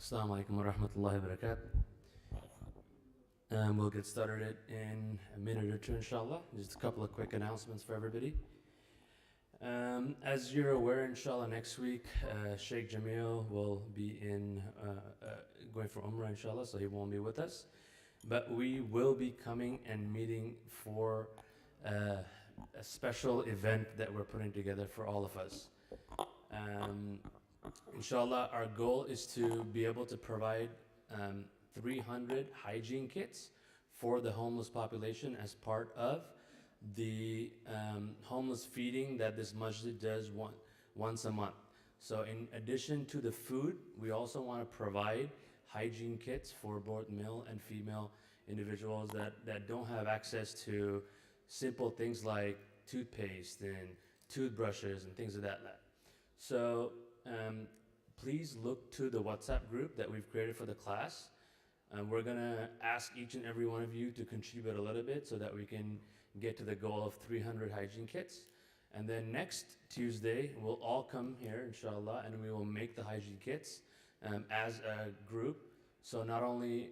Assalamu alaikum wa rahmatullahi wa barakatuh. We'll get started in a minute or two, inshallah. Just a couple of quick announcements for everybody. As you're aware, inshallah, next week, Sheikh Jameel will be going for Umrah, inshallah, so he won't be with us. But we will be coming and meeting for a special event that we're putting together for all of us. Inshallah, our goal is to be able to provide 300 hygiene kits for the homeless population as part of the homeless feeding that this masjid does once a month. So in addition to the food, we also want to provide hygiene kits for both male and female individuals that don't have access to simple things like toothpaste and toothbrushes and things of that. So please look to the WhatsApp group that we've created for the class. We're going to ask each and every one of you to contribute a little bit so that we can get to the goal of 300 hygiene kits. And then next Tuesday, we'll all come here, inshallah, and we will make the hygiene kits as a group. So not only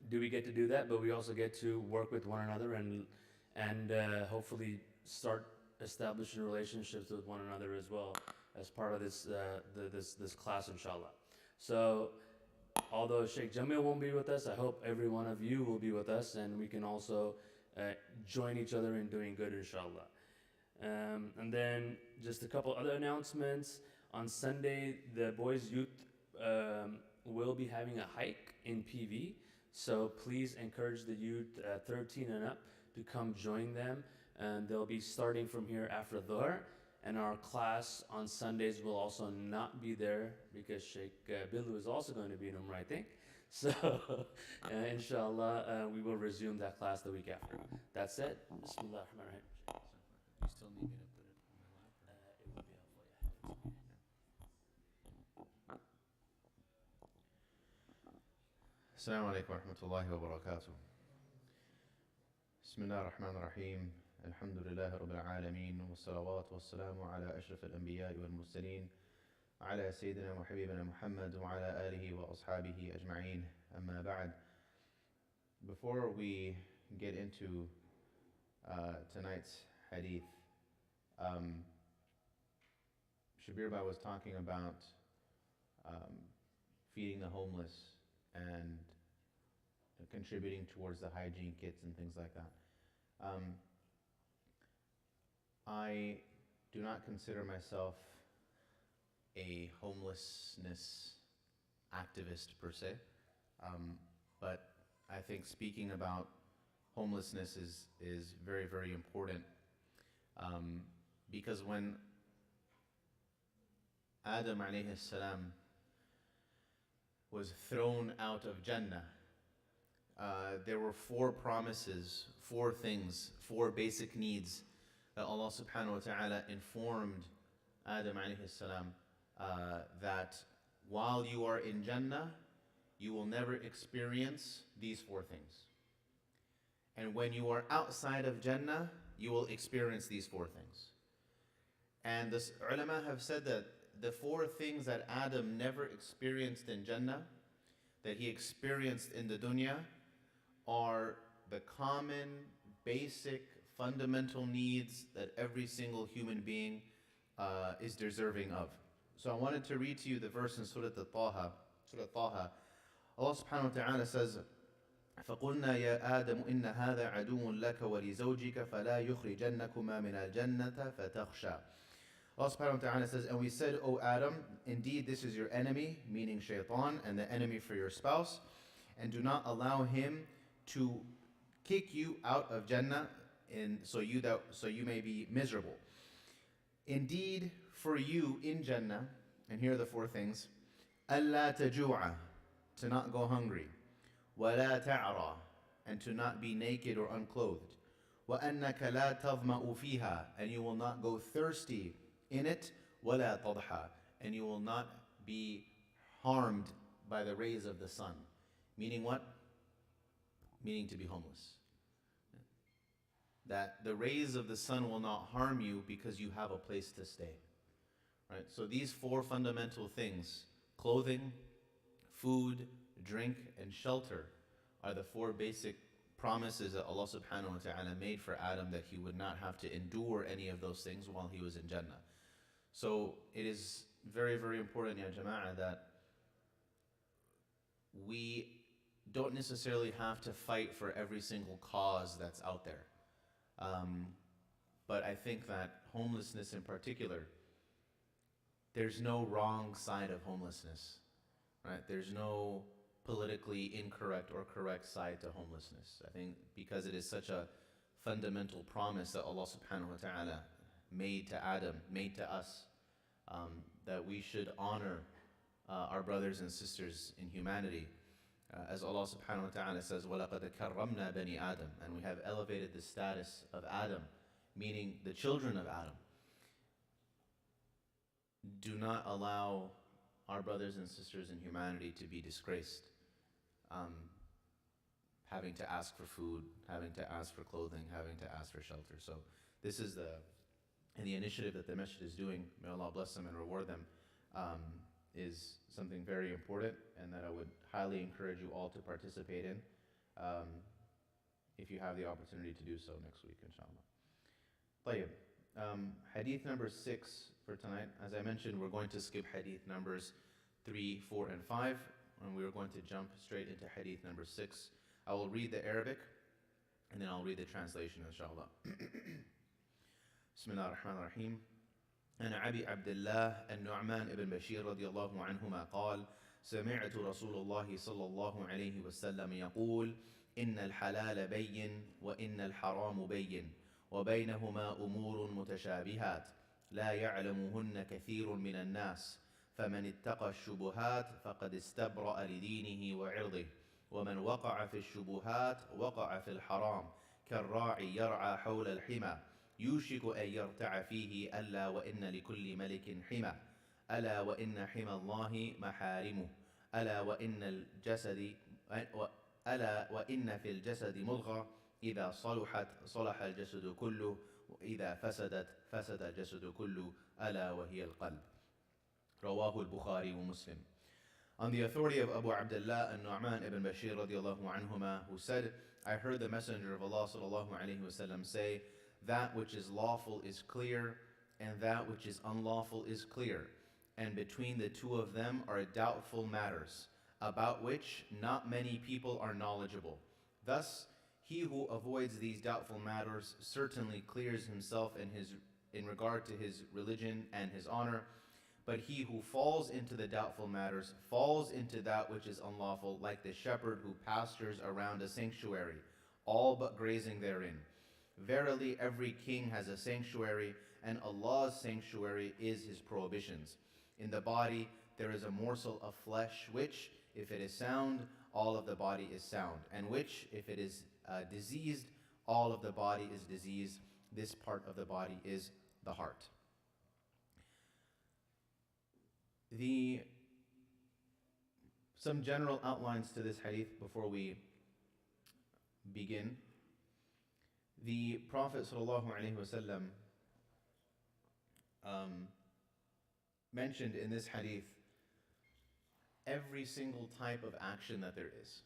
do we get to do that, but we also get to work with one another and hopefully start establishing relationships with one another as well as part of this class, inshallah. So although Sheikh Jameel won't be with us, I hope every one of you will be with us, and we can also join each other in doing good, inshallah. And then just a couple other announcements. On Sunday, the Boys Youth will be having a hike in PV. So please encourage the youth 13 and up to come join them. And they'll be starting from here after Dhuhr. And our class on Sundays will also not be there because Sheikh Billu is also going to be in Umrah, I think. So, inshallah, we will resume that class the week after. That said, Bismillah ar-Rahman ar-Rahim. You still need me to put it on my lap? It would be helpful, yeah. Assalamu alaikum wa rahmatullahi wa barakatuh. Bismillah ar-Rahman ar-Rahim. Alhamdulillah Rabbil Alameen. Wa salawatu wa salamu ala ashraf al-anbiya wal mursaleen. Ala Sayyidina wa Habibina Muhammad wa ala alihi wa ashabihi ajma'een. Amma ba'd. Before we get into tonight's hadith, Shabir Bhai was talking about feeding the homeless and contributing towards the hygiene kits and things like that. I do not consider myself a homelessness activist per se, but I think speaking about homelessness is very, very important, because when Adam alayhi salam was thrown out of Jannah, there were 4 promises, 4 things, 4 basic needs that Allah subhanahu wa ta'ala informed Adam alayhi salam that while you are in Jannah, you will never experience these 4 things. And when you are outside of Jannah, you will experience these 4 things. And the ulama have said that the 4 things that Adam never experienced in Jannah, that he experienced in the dunya, are the common, basic, fundamental needs that every single human being is deserving of. So I wanted to read to you the verse in Surah Taha. Allah subhanahu wa ta'ala says, فَقُلْنَا يَا آدَمُ إِنَّ هَذَا عَدُوٌ لَكَ وَلِزَوْجِكَ فَلَا يُخْرِجَنَّكُمَا مِنَ الْجَنَّةِ فَتَخْشَى. Allah subhanahu wa ta'ala says, and we said, O Adam, indeed this is your enemy, meaning shaitan, and the enemy for your spouse, and do not allow him to kick you out of Jannah, so you may be miserable. Indeed, for you in Jannah, and here are the 4 things: أَلَّا تَجُوعَ, to not go hungry; وَلَا تَعْرَى, and to not be naked or unclothed; وَأَنَّكَ لَا تَظْمَأُ فِيهَا, and you will not go thirsty in it; وَلَا تَضْحَى, and you will not be harmed by the rays of the sun. Meaning what? Meaning to be homeless. That the rays of the sun will not harm you because you have a place to stay. Right? So these 4 fundamental things: clothing, food, drink, and shelter are the four basic promises that Allah subhanahu wa ta'ala made for Adam, that he would not have to endure any of those things while he was in Jannah. So it is very, very important, ya jama'ah, that we don't necessarily have to fight for every single cause that's out there. But I think that homelessness in particular, there's no wrong side of homelessness, right? There's no politically incorrect or correct side to homelessness. I think because it is such a fundamental promise that Allah subhanahu wa ta'ala made to Adam, made to us, that we should honor our brothers and sisters in humanity. As Allah subhanahu wa ta'ala says, وَلَقَدْ كَرَّمْنَا بَنِي Adam, and we have elevated the status of Adam, meaning the children of Adam. Do not allow our brothers and sisters in humanity to be disgraced, having to ask for food, having to ask for clothing, having to ask for shelter. So this is the initiative that the masjid is doing. May Allah bless them and reward them. Is something very important, and that I would highly encourage you all to participate in, if you have the opportunity to do so next week, inshallah. طيب. Hadith number 6 for tonight. As I mentioned, we're going to skip hadith numbers 3, 4, and 5, and we're going to jump straight into hadith number 6. I will read the Arabic, and then I'll read the translation, inshallah. Bismillah ar-Rahman ar-Rahim. عن أبي عبد الله النعمان بن بشير رضي الله عنهما قال: سمعت رسول الله صلى الله عليه وسلم يقول: إن الحلال بين وإن الحرام بين وبينهما أمور متشابهات لا يعلمهن كثير من الناس فمن اتقى الشبهات فقد استبرأ لدينه وعرضه ومن وقع في الشبهات وقع في الحرام كالراعي يرعى حول الحمى يوشك أن يرتع فيه ألا وإن لكل ملك حمى ألا وإن حمى الله محارمه ألا وإن في الجسد مضغة إذا صلحت صلح الجسد كله وإذا فسدت فسد الجسد كله ألا وهي القلب. رواه البخاري ومسلم. On the authority of Abu Abdullah al-Nu'man ibn Bashir radiallahu anhuma, who said, I heard the Messenger of Allah sallallahu alayhi wasallam say, that which is lawful is clear, and that which is unlawful is clear, and between the two of them are doubtful matters, about which not many people are knowledgeable. Thus, he who avoids these doubtful matters certainly clears himself in regard to his religion and his honor, but he who falls into the doubtful matters falls into that which is unlawful, like the shepherd who pastures around a sanctuary, all but grazing therein. Verily, every king has a sanctuary, and Allah's sanctuary is his prohibitions. In the body, there is a morsel of flesh, which, if it is sound, all of the body is sound, and which, if it is diseased, all of the body is diseased. This part of the body is the heart. Some general outlines to this hadith before we begin. The Prophet ﷺ mentioned in this hadith every single type of action that there is.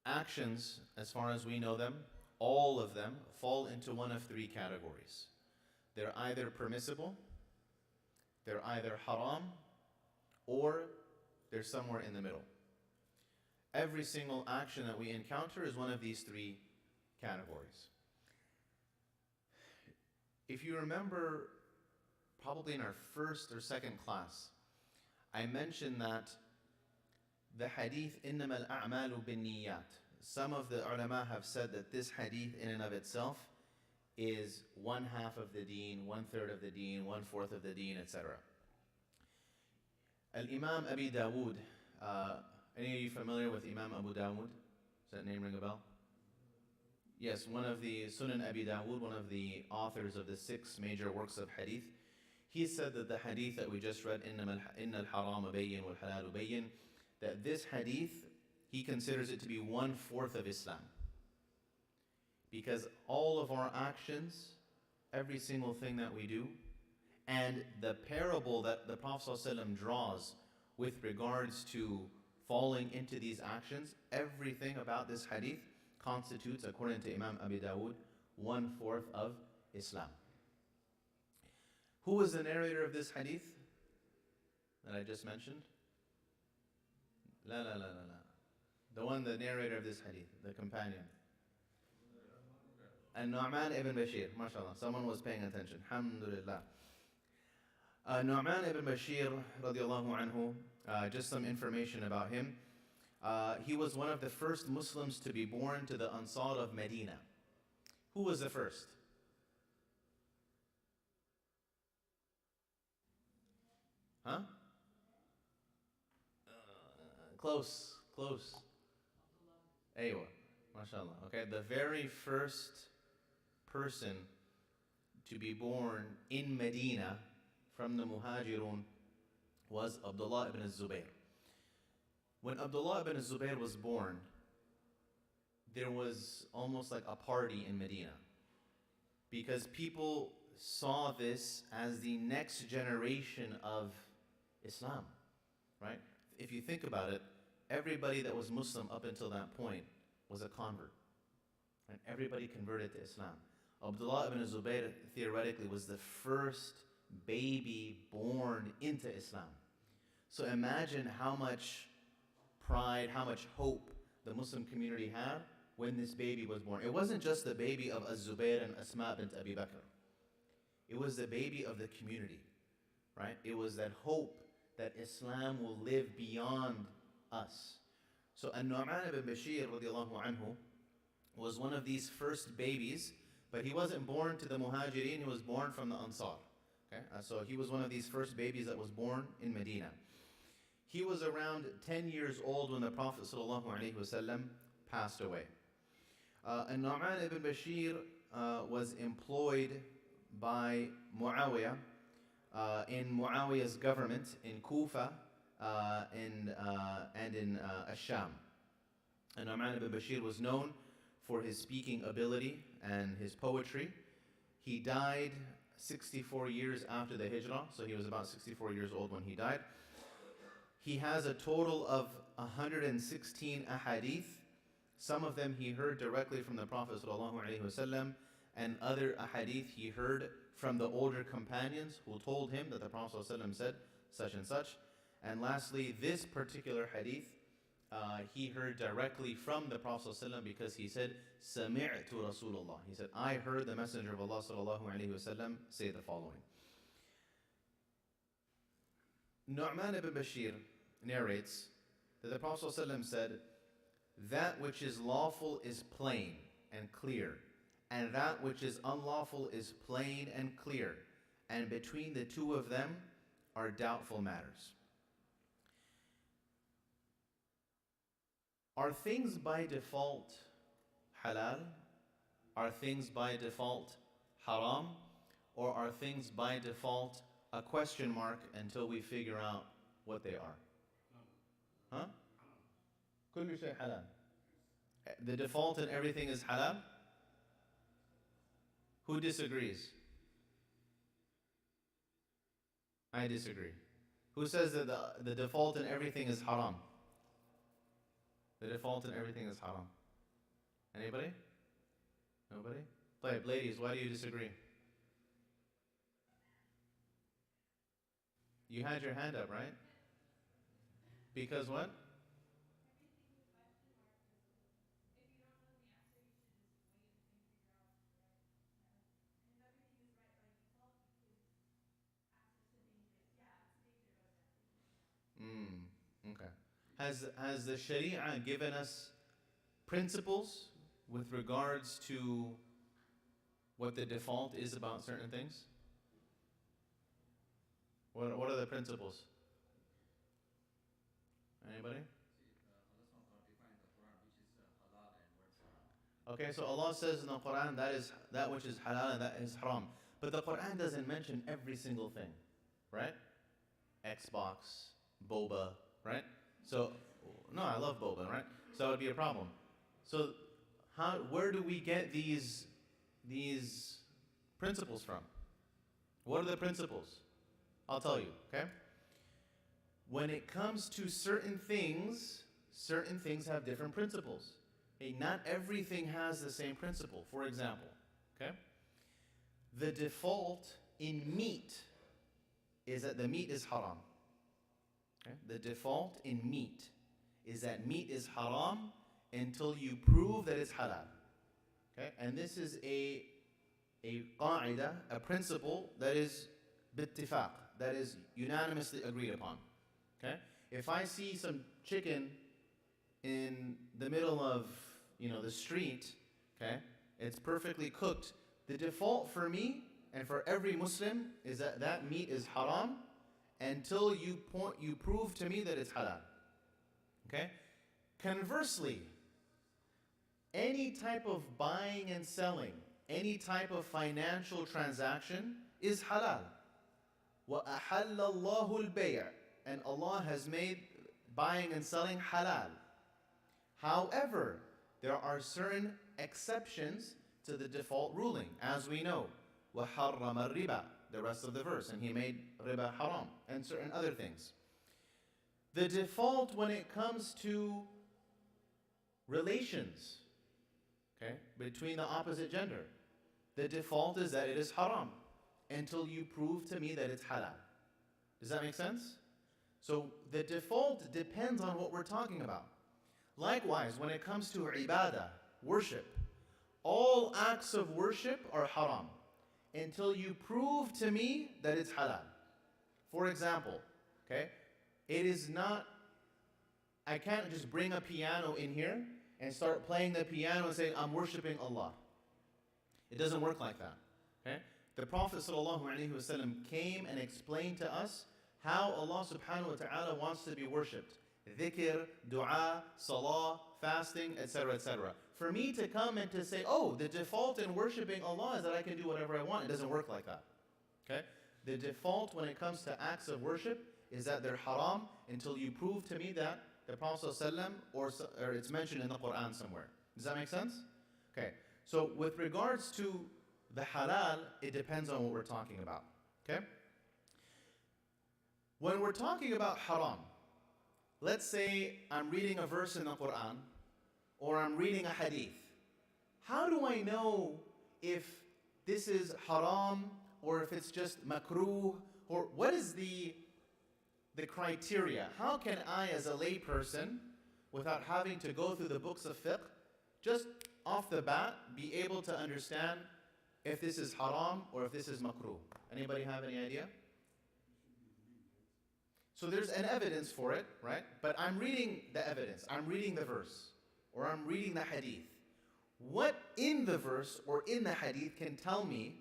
Actions, as far as we know them, all of them fall into one of three categories. They're either permissible, they're either haram, or they're somewhere in the middle. Every single action that we encounter is one of these three categories. If you remember, probably in our first or second class, I mentioned that the hadith, إِنَّمَا الْأَعْمَالُ بِالنِّيَّاتِ, some of the ulama have said that this hadith in and of itself is 1/2 of the deen, 1/3 of the deen, 1/4 of the deen, etc. Imam Abi Dawood, any of you familiar with Imam Abu Dawood? Does that name ring a bell? Yes, one of the Sunan Abi Dawood, one of the authors of the 6 major works of hadith. He said that the hadith that we just read, إِنَّ الْحَرَامَ بَيِّن وَالْحَلَالُ بَيِّن, that this hadith, he considers it to be 1/4 of Islam. Because all of our actions, every single thing that we do, and the parable that the Prophet ﷺ draws with regards to falling into these actions, everything about this hadith constitutes, according to Imam Abi Dawood, 1/4 of Islam. Who was the narrator of this hadith that I just mentioned? La. The narrator of this hadith, the companion. Nu'man ibn Bashir, mashallah. Someone was paying attention. Alhamdulillah. Nu'man ibn Bashir, radiallahu anhu, just some information about him. He was one of the first Muslims to be born to the Ansar of Medina. Who was the first? Huh? Close. Aywa, mashallah. Okay, the very first person to be born in Medina from the Muhajirun was Abdullah ibn Zubayr. When Abdullah ibn Zubayr was born, there was almost like a party in Medina because people saw this as the next generation of Islam, right? If you think about it, everybody that was Muslim up until that point was a convert. And everybody converted to Islam. Abdullah ibn Zubayr theoretically was the first baby born into Islam. So imagine how much pride, how much hope the Muslim community had when this baby was born. It wasn't just the baby of Az-Zubayr and Asma bint Abi Bakr. It was the baby of the community, right? It was that hope that Islam will live beyond us. So An-Nu'man ibn Bashir radiallahu anhu was one of these first babies, but he wasn't born to the Muhajirin, he was born from the Ansar. Okay? So he was one of these first babies that was born in Medina. He was around 10 years old when the Prophet sallallahu alaihi wasallam passed away. An-Nu'man ibn Bashir was employed by Muawiyah in Muawiyah's government in Kufa and in Ash-Sham. And Nu'man ibn Bashir was known for his speaking ability and his poetry. He died 64 years after the Hijrah, so he was about 64 years old when he died. He has a total of 116 ahadith. Some of them he heard directly from the Prophet ﷺ, and other ahadith he heard from the older companions who told him that the Prophet ﷺ said such and such. And lastly, this particular hadith, he heard directly from the Prophet ﷺ because he said, Sami'tu Rasulullah. He said, I heard the Messenger of Allah ﷺ say the following. Nu'man ibn Bashir narrates that the Prophet ﷺ said, that which is lawful is plain and clear, and that which is unlawful is plain and clear, and between the two of them are doubtful matters. Are things by default halal? Are things by default haram? Or are things by default a question mark until we figure out what they are? Huh? كل شيء halal. The default in everything is halal? Who disagrees? I disagree. Who says that the default in everything is haram? The default in everything is haram. Anybody? Nobody? طيب, ladies, why do you disagree? You had your hand up, right? Because what? Okay. Has the Sharia given us principles with regards to what the default is about certain things? What are the principles? Anybody? Okay, so Allah says in the Quran that is that which is halal and that is haram. But the Quran doesn't mention every single thing, right? Xbox, boba, right? So, no, I love boba, right? So it would be a problem. So, where do we get these principles from? What are the principles? I'll tell you, okay? when it comes to certain things have different principles. Okay, not everything has the same principle. For example, okay, the default in meat is that the meat is haram. Okay? The default in meat is that meat is haram until you prove that it's halal. Okay? And this is a qaida, a principle that is bittifaq, that is unanimously agreed upon. Okay? If I see some chicken in the middle of, the street, okay, it's perfectly cooked, the default for me and for every Muslim is that that meat is haram until you prove to me that it's halal. Okay? Conversely, any type of buying and selling, any type of financial transaction is halal. وَأَحَلَّ اللَّهُ الْبَيْعَ, and Allah has made buying and selling halal. However, there are certain exceptions to the default ruling, as we know. وَحَرَّمَ الرِّبَى, the rest of the verse, and He made riba haram, and certain other things. The default when it comes to relations, okay, between the opposite gender, the default is that it is haram until you prove to me that it's halal. Does that make sense? So the default depends on what we're talking about. Likewise, when it comes to ibadah, worship, all acts of worship are haram until you prove to me that it's halal. For example, okay, I can't just bring a piano in here and start playing the piano and say, I'm worshiping Allah. It doesn't work like that. Okay? The Prophet ﷺ came and explained to us how Allah subhanahu wa ta'ala wants to be worshipped. Dhikr, dua, salah, fasting, etc., etc. For me to come and to say, oh, the default in worshiping Allah is that I can do whatever I want, it doesn't work like that. Okay? The default when it comes to acts of worship is that they're haram until you prove to me that the Prophet ﷺ or it's mentioned in the Quran somewhere. Does that make sense? Okay. So with regards to the halal, it depends on what we're talking about. Okay? When we're talking about haram, let's say I'm reading a verse in the Quran or I'm reading a hadith. How do I know if this is haram or if it's just makruh, or what is the criteria? How can I, as a layperson, without having to go through the books of fiqh, just off the bat, be able to understand if this is haram or if this is makruh? Anybody have any idea? So there's an evidence for it, right? But I'm reading the evidence, I'm reading the verse, or I'm reading the hadith. What in the verse or in the hadith can tell me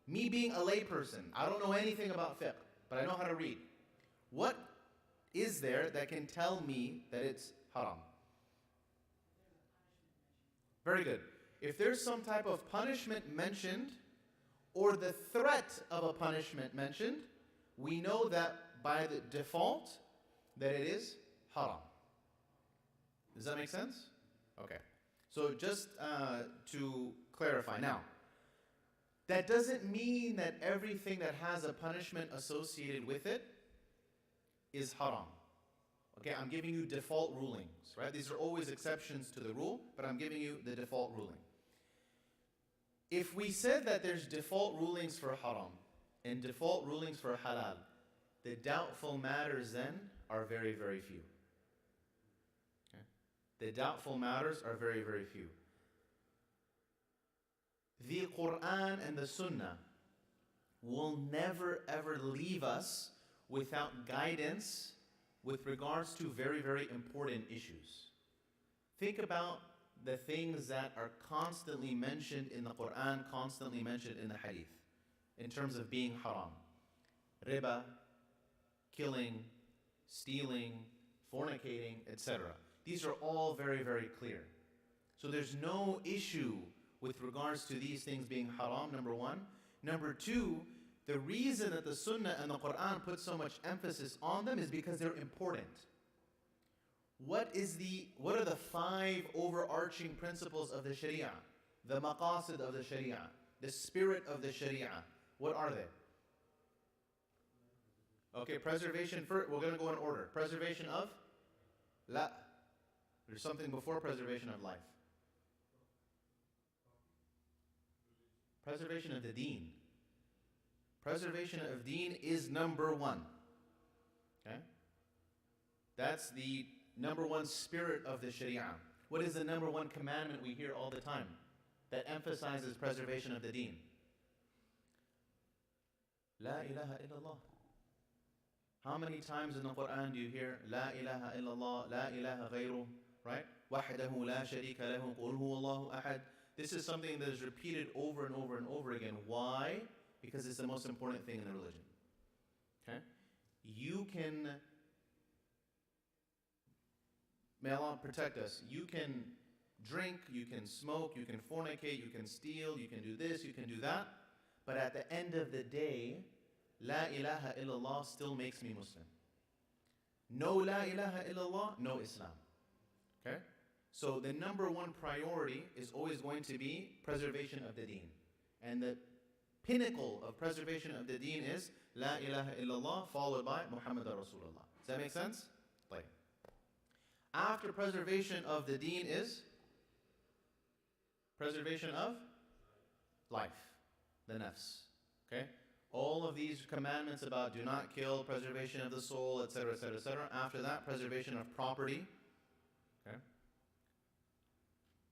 being a layperson, I don't know anything about fiqh, but I know how to read. What is there that can tell me that it's haram? Very good. If there's some type of punishment mentioned, or the threat of a punishment mentioned, we know that by the default that it is haram. Does that make sense? Okay. So just to clarify. Now, that doesn't mean that everything that has a punishment associated with it is haram. Okay, I'm giving you default rulings, right? These are always exceptions to the rule, but I'm giving you the default ruling. If we said that there's default rulings for haram and default rulings for halal, the doubtful matters then are very, very few. Okay? The doubtful matters are very, very few. The Quran and the Sunnah will never ever leave us without guidance with regards to very, very important issues. Think about the things that are constantly mentioned in the Quran, constantly mentioned in the Hadith, in terms of being haram. Riba, killing, stealing, fornicating, etc. These are all very, very clear. So there's no issue with regards to these things being haram, number one. Number two, the reason that the Sunnah and the Quran put so much emphasis on them is because they're important. What are the 5 overarching principles of the Sharia? The maqasid of the Sharia, the spirit of the Sharia. What are they? Okay, preservation first. We're going to go in order. Preservation of? La. There's something before preservation of life. Preservation of the deen. Preservation of deen is number one. Okay? That's the number one spirit of the Sharia. What is the number one commandment we hear all the time that emphasizes preservation of the deen? La ilaha illallah. How many times in the Quran do you hear La ilaha illallah, La ilaha ghayru, right? Wahdahu la sharika lahu, qul huwallahu ahad. This is something that is repeated over and over and over again. Why? Because it's the most important thing in the religion. Okay? You can, may Allah protect us, you can drink, you can smoke, you can fornicate, you can steal, you can do this, you can do that. But at the end of the day, La ilaha illallah still makes me Muslim. No La ilaha illallah, no Islam. Okay? So the number one priority is always going to be preservation of the deen. And the pinnacle of preservation of the deen is La ilaha illallah followed by Muhammad Rasulullah. Does that make sense? Like, after preservation of the deen is preservation of life, the nafs. Okay? All of these commandments about do not kill, preservation of the soul, etc., etc., etc. After that, preservation of property. Okay?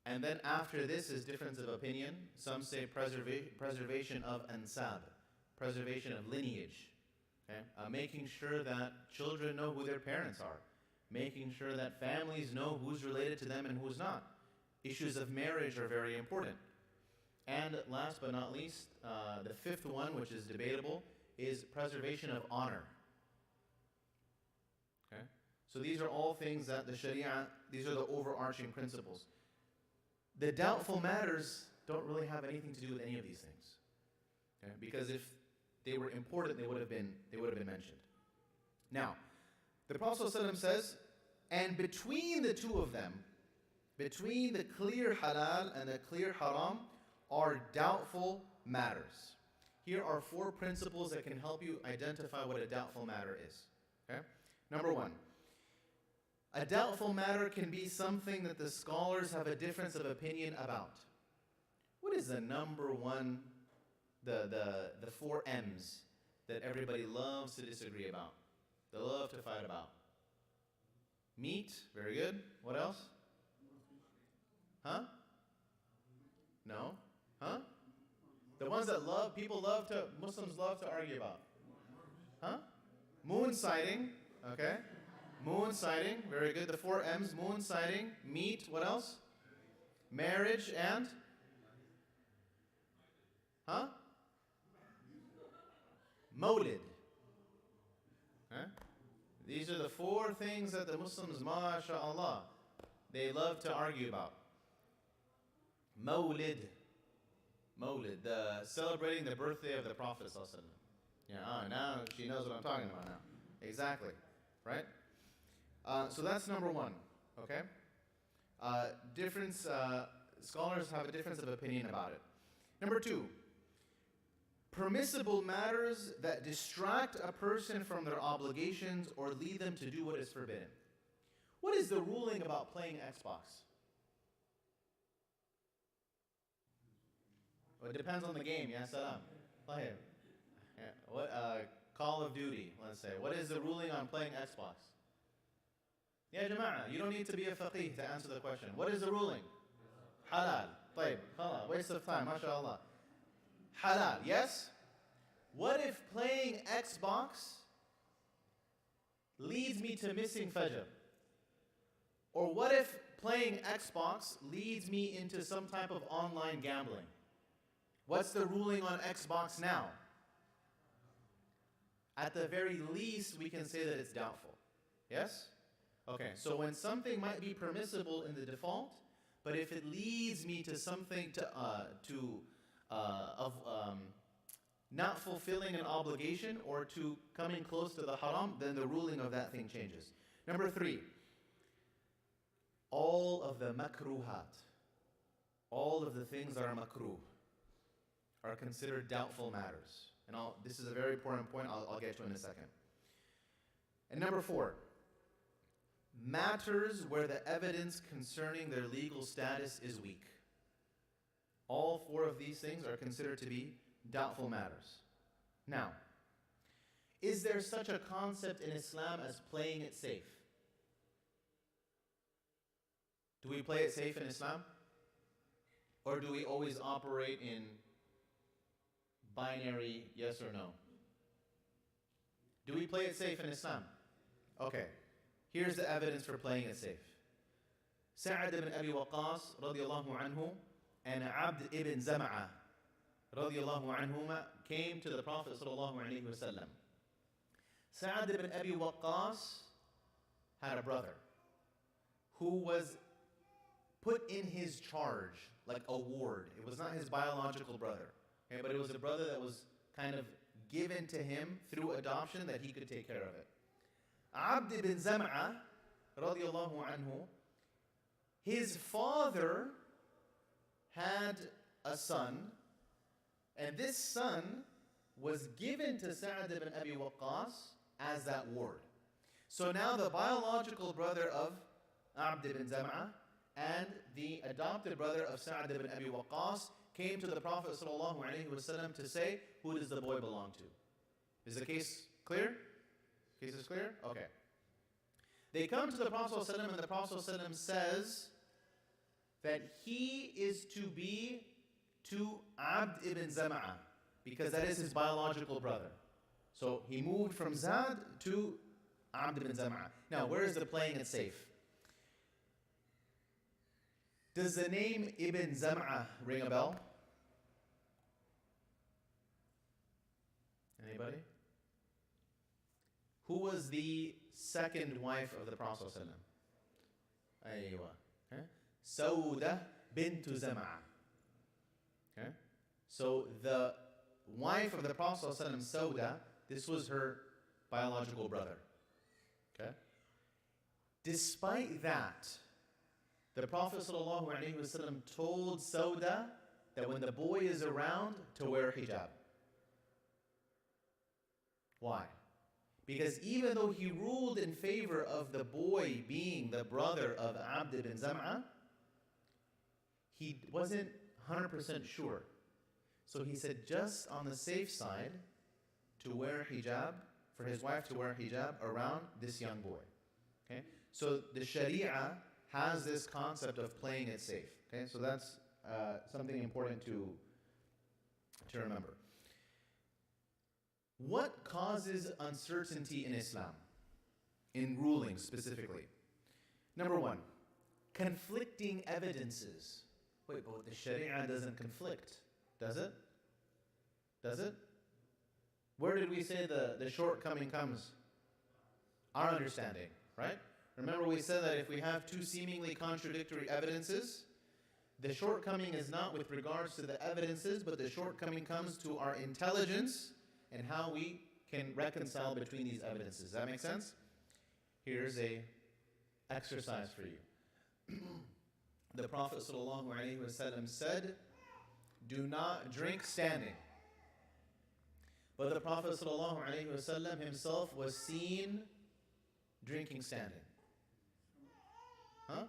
And then after this is difference of opinion. Some say preservation of ansab, preservation of lineage. Okay? Making sure that children know who their parents are. Making sure that families know who's related to them and who's not. Issues of marriage are very important. And last but not least, the fifth one, which is debatable, is preservation of honor. Okay? So these are all things that the Sharia, these are the overarching principles. The doubtful matters don't really have anything to do with any of these things. Okay? Because if they were important, they would have been mentioned. Now, the Prophet ﷺ says, and between the two of them, between the clear halal and the clear haram, are doubtful matters. Here are 4 principles that can help you identify what a doubtful matter is. Okay? Number 1, a doubtful matter can be something that the scholars have a difference of opinion about. What is the number one, the 4 M's that everybody loves to disagree about? They love to fight about. Meat, very good. What else? Huh? No? Huh? The ones that Muslims love to argue about. Huh? Moon sighting, okay? Moon sighting, very good. The 4 M's, moon sighting, meat, what else? Marriage and? Huh? Mawlid. Huh? These are the 4 things that the Muslims, mashallah, they love to argue about. Mawlid. Mawlid, celebrating the birthday of the Prophet ﷺ. Yeah, now she knows what I'm talking about now. Exactly, right? So that's number 1, okay? Scholars have a difference of opinion about it. Number 2, permissible matters that distract a person from their obligations or lead them to do what is forbidden. What is the ruling about playing Xbox? Well, it depends on the game, ya salam. Play it. Yeah. Call of Duty, let's say. What is the ruling on playing Xbox? Ya Jama'ah, you don't need to be a faqih to answer the question. What is the ruling? Halal. Tayyib. Halal. Waste of time, mashallah. Halal, yes? What if playing Xbox leads me to missing Fajr? Or what if playing Xbox leads me into some type of online gambling? What's the ruling on Xbox now? At the very least, we can say that it's doubtful. Yes? Okay, so when something might be permissible in the default, but if it leads me to something not fulfilling an obligation or to coming close to the haram, then the ruling of that thing changes. Number 3, all of the makruhat, all of the things that are makruh, are considered doubtful matters. And this is a very important point, I'll get to in a second. And number 4, matters where the evidence concerning their legal status is weak. All 4 of these things are considered to be doubtful matters. Now, is there such a concept in Islam as playing it safe? Do we play it safe in Islam? Or do we always operate in binary yes or no? Do we play it safe in Islam? Okay, here's the evidence for playing it safe. Sa'ad ibn Abi Waqqas radiyallahu anhu and Abd ibn Zam'a radiyallahu anhuma came to the Prophet sallallahu alaihi wasallam. Sa'ad ibn Abi Waqqas had a brother who was put in his charge, like a ward. It was not his biological brother, okay, but it was a brother that was kind of given to him through adoption that he could take care of it. Abd ibn Zam'a radiyallahu anhu, his father had a son, and this son was given to Sa'ad ibn Abi Waqqas as that ward. So now the biological brother of Abd ibn Zam'a and the adopted brother of Sa'ad ibn Abi Waqqas came to the Prophet ﷺ to say, who does the boy belong to? Is the case clear? Case is clear? Okay. They come to the Prophet ﷺ and the Prophet ﷺ says that he is to be to Abd ibn Zam'a because that is his biological brother. So he moved from Zad to Abd ibn Zam'a. Now, where is the playing it safe? Does the name Ibn Zam'a ring a bell? Anybody? Who was the second wife of the Prophet ﷺ? Aywa. Okay. Sauda bint Zam'a. Okay. So the wife of the Prophet ﷺ, Sauda, this was her biological brother. Okay. Despite that, the Prophet ﷺ told Sauda that when the boy is around to wear hijab. Why? Because even though he ruled in favor of the boy being the brother of Abd ibn Zam'a, he wasn't 100% sure. So he said just on the safe side to wear hijab, for his wife to wear hijab around this young boy. Okay? So the Sharia has this concept of playing it safe. Okay? So that's something important to remember. What causes uncertainty in Islam? In ruling specifically. Number 1, conflicting evidences. Wait, but the Sharia doesn't conflict, does it? Does it? Where did we say the shortcoming comes? Our understanding, right? Remember we said that if we have 2 seemingly contradictory evidences, the shortcoming is not with regards to the evidences, but the shortcoming comes to our intelligence and how we can reconcile between these evidences. Does that make sense? Here's a exercise for you. The Prophet ﷺ said, do not drink standing. But the Prophet ﷺ himself was seen drinking standing. Huh?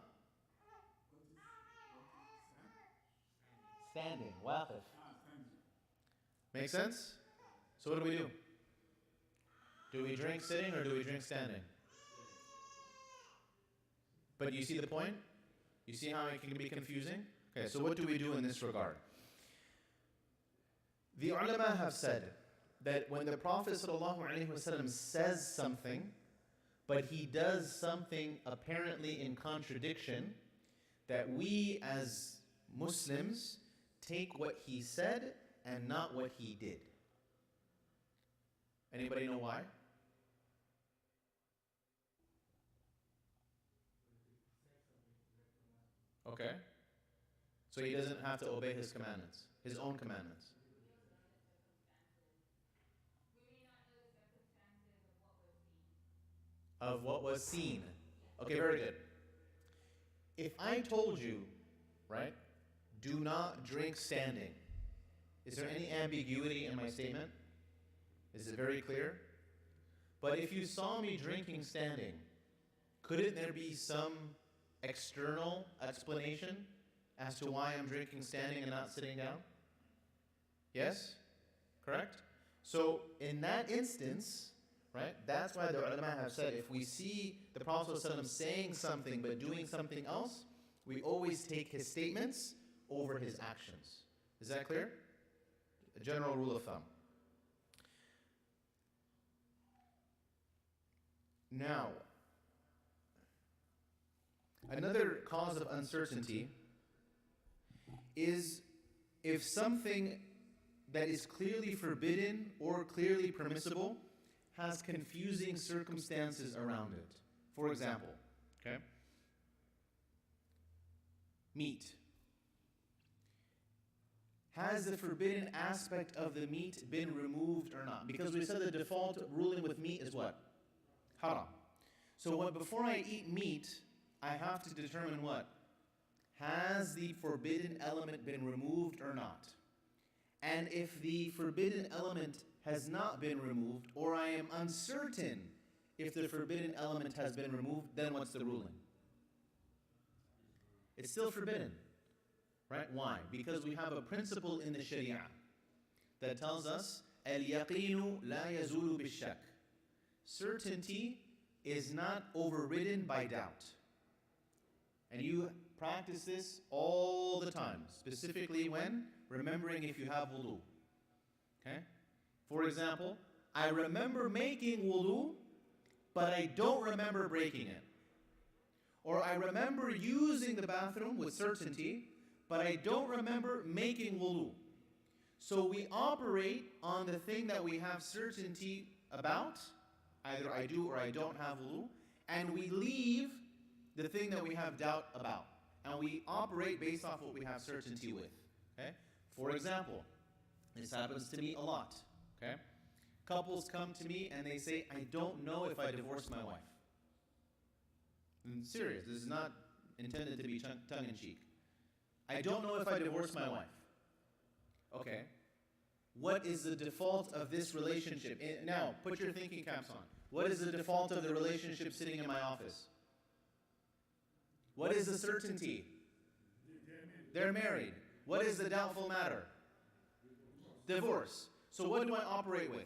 Standing, waqif. Make sense? So what do? Do we drink sitting or do we drink standing? But you see the point? You see how it can be confusing? Okay, so what do we do in this regard? The ulama have said that when the Prophet ﷺ says something, but he does something apparently in contradiction, that we as Muslims take what he said and not what he did. Anybody know why? Okay. So he doesn't have to obey his commandments, his own commandments. Of what was seen. Okay, very good. If I told you, right, do not drink standing, is there any ambiguity in my statement? Is it very clear? But if you saw me drinking standing, couldn't there be some external explanation as to why I'm drinking standing and not sitting down? Yes? Correct? So in that instance, right, that's why the ulama have said if we see the Prophet ﷺ saying something but doing something else, we always take his statements over his actions. Is that clear? A general rule of thumb. Now, another cause of uncertainty is if something that is clearly forbidden or clearly permissible has confusing circumstances around it. For example, okay, meat. Has the forbidden aspect of the meat been removed or not? Because we said the default ruling with meat is what? Haram. So before I eat meat, I have to determine what? Has the forbidden element been removed or not? And if the forbidden element has not been removed, or I am uncertain if the forbidden element has been removed, then what's the ruling? It's still forbidden. Right? Why? Because we have a principle in the Sharia that tells us, al-yaqinu la yazulu bishak. Certainty is not overridden by doubt. And you practice this all the time, specifically when? Remembering if you have wudu. Okay? For example, I remember making wudu, but I don't remember breaking it. Or I remember using the bathroom with certainty, but I don't remember making wudu. So we operate on the thing that we have certainty about, either I do or I don't have wudu, and we leave the thing that we have doubt about. And we operate based off what we have certainty with. Okay? For example, this happens to me a lot. Okay? Couples come to me and they say, I don't know if I divorce my wife. I'm serious, this is not intended to be tongue-in-cheek. I don't know if I divorce my wife. Okay. What is the default of this relationship? Now, put your thinking caps on. What is the default of the relationship sitting in my office? What is the certainty? They're married. What is the doubtful matter? Divorce. So what do I operate with?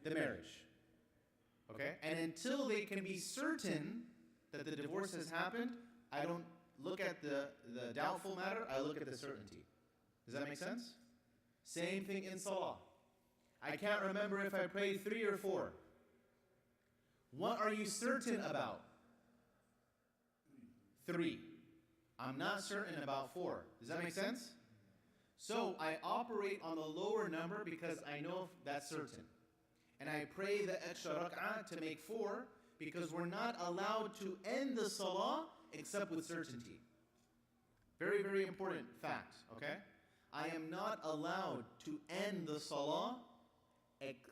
The marriage. Okay? And until they can be certain that the divorce has happened, I don't look at the doubtful matter, I look at the certainty. Does that make sense? Same thing in salah. I can't remember if I prayed 3 or 4. What are you certain about? 3. I'm not certain about 4. Does that make sense? So I operate on the lower number because I know that's certain. And I pray the extra rak'ah to make 4 because we're not allowed to end the salah except with certainty. Very, very important fact, okay? I am not allowed to end the salah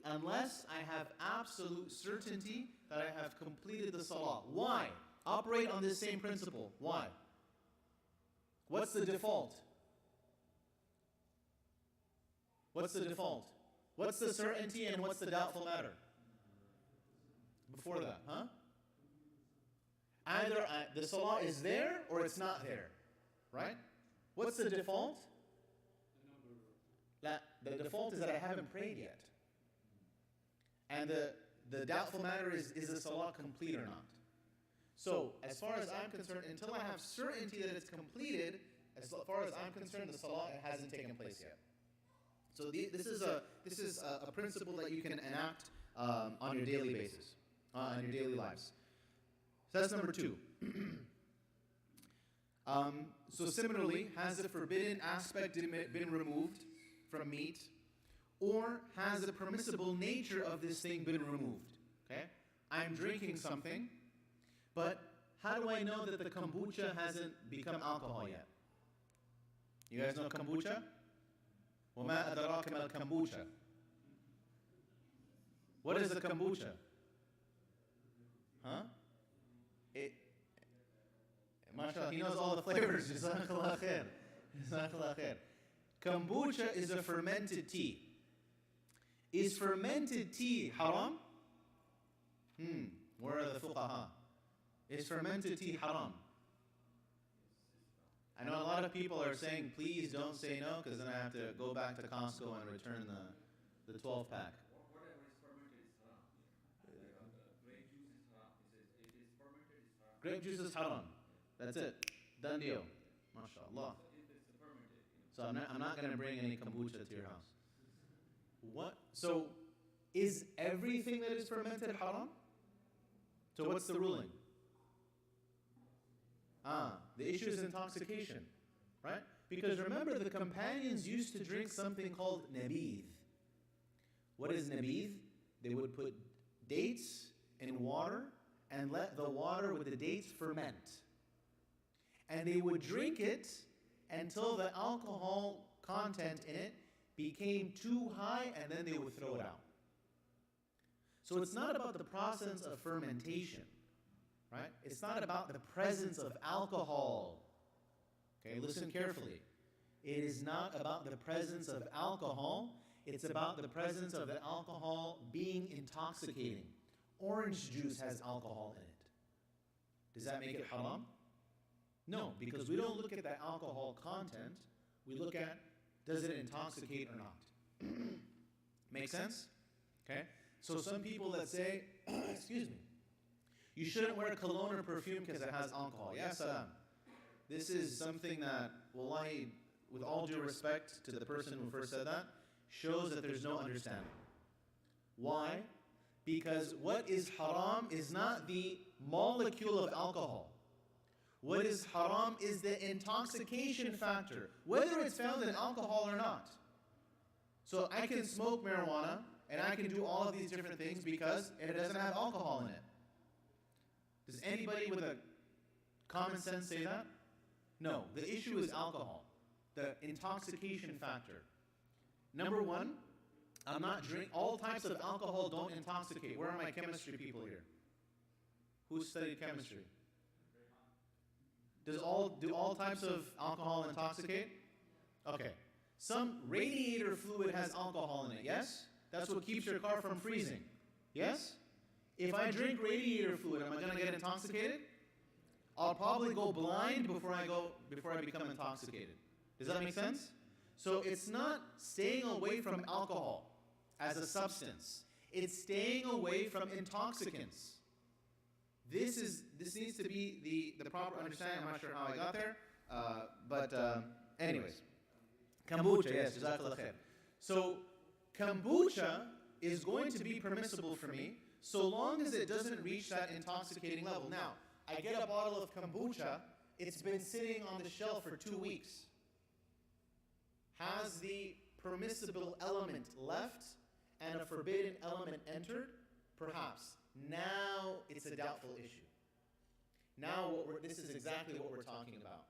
unless I have absolute certainty that I have completed the salah. Why? Operate on this same principle. Why? What's the default? What's the default? What's the certainty and what's the doubtful matter? Before that, huh? Either the salah is there or it's not there, right? What's the default? The default is that I haven't prayed yet. And the doubtful matter is the salah complete or not? So, as far as I'm concerned, until I have certainty that it's completed, as far as I'm concerned, the salah hasn't taken place yet. So this is a principle that you can enact on your daily basis, on your daily lives. So that's number 2. So similarly, has the forbidden aspect been removed from meat, or has the permissible nature of this thing been removed? Okay, I'm drinking something, but how do I know that the kombucha hasn't become alcohol yet? You guys know kombucha? وَمَا أَدْرَاكَ مَا الْكَمْبُوشَ. What is the kombucha? Huh? MashaAllah, he knows all the flavors. Jazakallah khair. Jazakallah khair. Kombucha is a fermented tea. Is fermented tea haram? Where are the fuqaha? Is fermented tea haram? I know a lot of people are saying, please don't say no, because then I have to go back to Costco and return the 12 pack. Whatever is fermented is haram. Grape juice is haram. It is fermented is haram. Grape juice is haram. That's it. Done deal. MashaAllah. If it's fermented. So I'm not going to bring any kombucha to your house. What? So is everything that is fermented haram? So what's the ruling? The issue is intoxication, right? Because remember, the companions used to drink something called nabidh. What is nabidh? They would put dates in water and let the water with the dates ferment. And they would drink it until the alcohol content in it became too high, and then they would throw it out. So it's not about the process of fermentation, right? It's not about the presence of alcohol. Okay, listen carefully. It is not about the presence of alcohol. It's about the presence of the alcohol being intoxicating. Orange juice has alcohol in it. Does that make it haram? No, because we don't look at the alcohol content. We look at, does it intoxicate or not? Make sense? Okay? So some people that say, excuse me, you shouldn't wear cologne or perfume because it has alcohol. Yes, this is something that, wallahi, with all due respect to the person who first said that, shows that there's no understanding. Why? Because what is haram is not the molecule of alcohol. What is haram is the intoxication factor, whether it's found in alcohol or not. So I can smoke marijuana and I can do all of these different things because it doesn't have alcohol in it. Does anybody with a common sense say that? No, the issue is alcohol, the intoxication factor. Number one, I'm not drinking. All types of alcohol don't intoxicate. Where are my chemistry people here? Who studied chemistry? Do all types of alcohol intoxicate? Okay. Some radiator fluid has alcohol in it, yes? That's what keeps your car from freezing. Yes? If I drink radiator fluid, am I going to get intoxicated? I'll probably go blind before I become intoxicated. Does that make sense? So it's not staying away from alcohol as a substance. It's staying away from intoxicants. This needs to be the proper understanding. I'm not sure how I got there. Anyways. Kombucha, yes, jazakallah khair. So kombucha is going to be permissible for me so long as it doesn't reach that intoxicating level. Now, I get a bottle of kombucha, it's been sitting on the shelf for 2 weeks. Has the permissible element left and a forbidden element entered? Perhaps. Now it's a doubtful issue. Now this is exactly what we're talking about.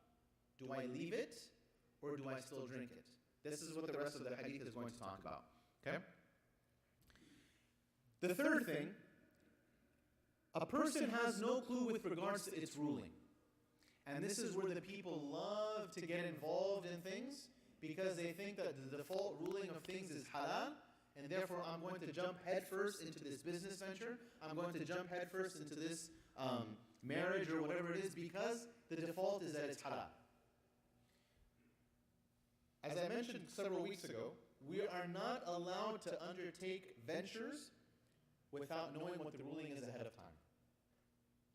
Do I leave it or do I still drink it? This is what the rest of the hadith is going to talk about. Okay? The third thing, a person has no clue with regards to its ruling. And this is where the people love to get involved in things because they think that the default ruling of things is halal, and therefore I'm going to jump headfirst into this business venture. I'm going to jump headfirst into this marriage or whatever it is because the default is that it's halal. As I mentioned several weeks ago, we are not allowed to undertake ventures without knowing what the ruling is ahead of time.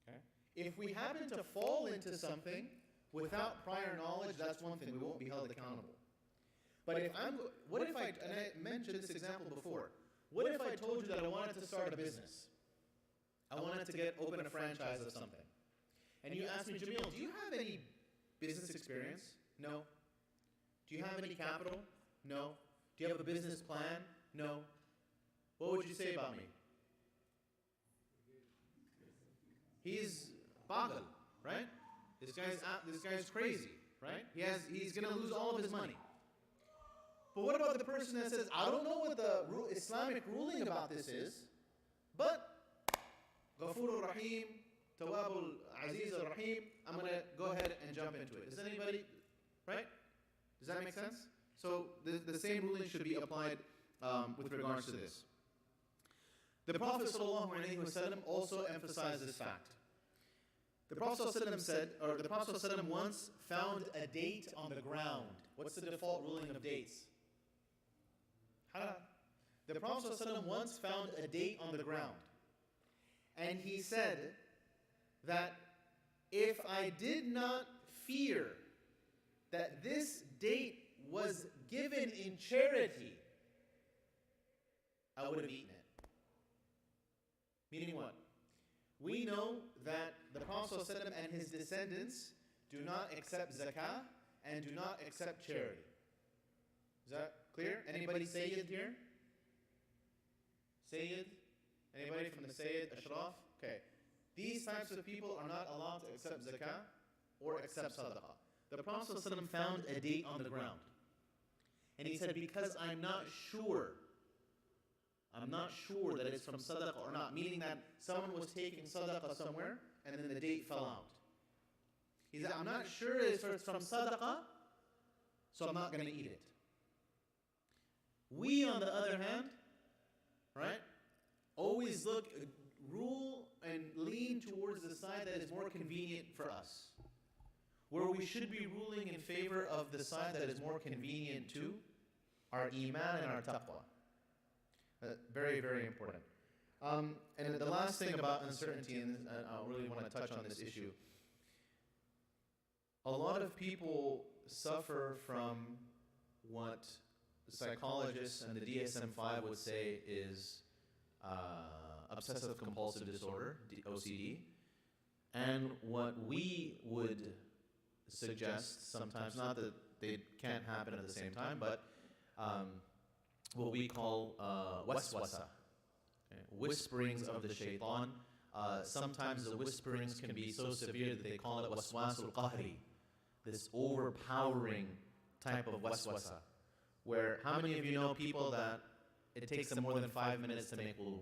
Okay? If we happen to fall into something without prior knowledge, that's one thing. We won't be held accountable. But and I mentioned this example before, what if I told you that I wanted to start a business? I wanted to open a franchise of something. And you asked me, Jameel, do you have any business experience? No. Do you have any capital? No. Do you have a business plan? No. What would you say about me? He's bagal, right? This guy's crazy, right? He's going to lose all of his money. But what about the person that says, I don't know what the Islamic ruling about this is, but Ghafur Rahim, Tawabul Aziz Rahim, I'm going to go ahead and jump into it. Does anybody, right? Does that make sense? So the same ruling should be applied with regards to this. The Prophet ﷺ also emphasized this fact. The Prophet ﷺ said, or the Prophet ﷺ once found a date on the ground. What's the default ruling of dates? Halal. The Prophet ﷺ once found a date on the ground. And he said that if I did not fear that this date was given in charity, I would have eaten it. Meaning what? We know that the Prophet ﷺ and his descendants do not accept zakah and do not accept charity. Is that clear? Anybody Sayyid here? Sayyid? Anybody from the Sayyid, Ashraf? Okay. These types of people are not allowed to accept zakah or accept sadaqah. The Prophet ﷺ found a date on the ground. And he said, because I'm not sure that it's from sadaqah or not, meaning that someone was taking sadaqah somewhere and then the date fell out. He said, I'm not sure it's from sadaqah, so I'm not going to eat it. We, on the other hand, right, always rule and lean towards the side that is more convenient for us. Where we should be ruling in favor of the side that is more convenient to our iman and our taqwa. Very, very important. And the last thing about uncertainty, and I really want to touch on this issue. A lot of people suffer from what psychologists and the DSM-5 would say is obsessive compulsive disorder, OCD, and what we would suggest sometimes, not that they can't happen at the same time, but what we call waswasa, whisperings of the shaitan. Sometimes the whisperings can be so severe that they call it waswasul qahri, this overpowering type of waswasa, where how many of you know people that it takes them more than 5 minutes to make wudu?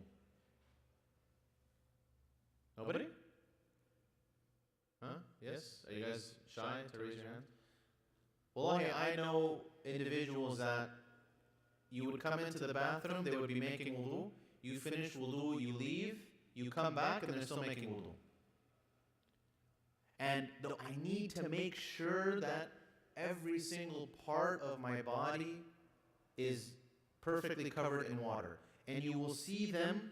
Nobody? Huh? Yes? Are you guys shy to raise your hand? Wallahi, I know individuals that you would come into the bathroom, they would be making wudu, you finish wudu, you leave, you come back, and they're still making wudu. And I need to make sure that every single part of my body is perfectly covered in water. And you will see them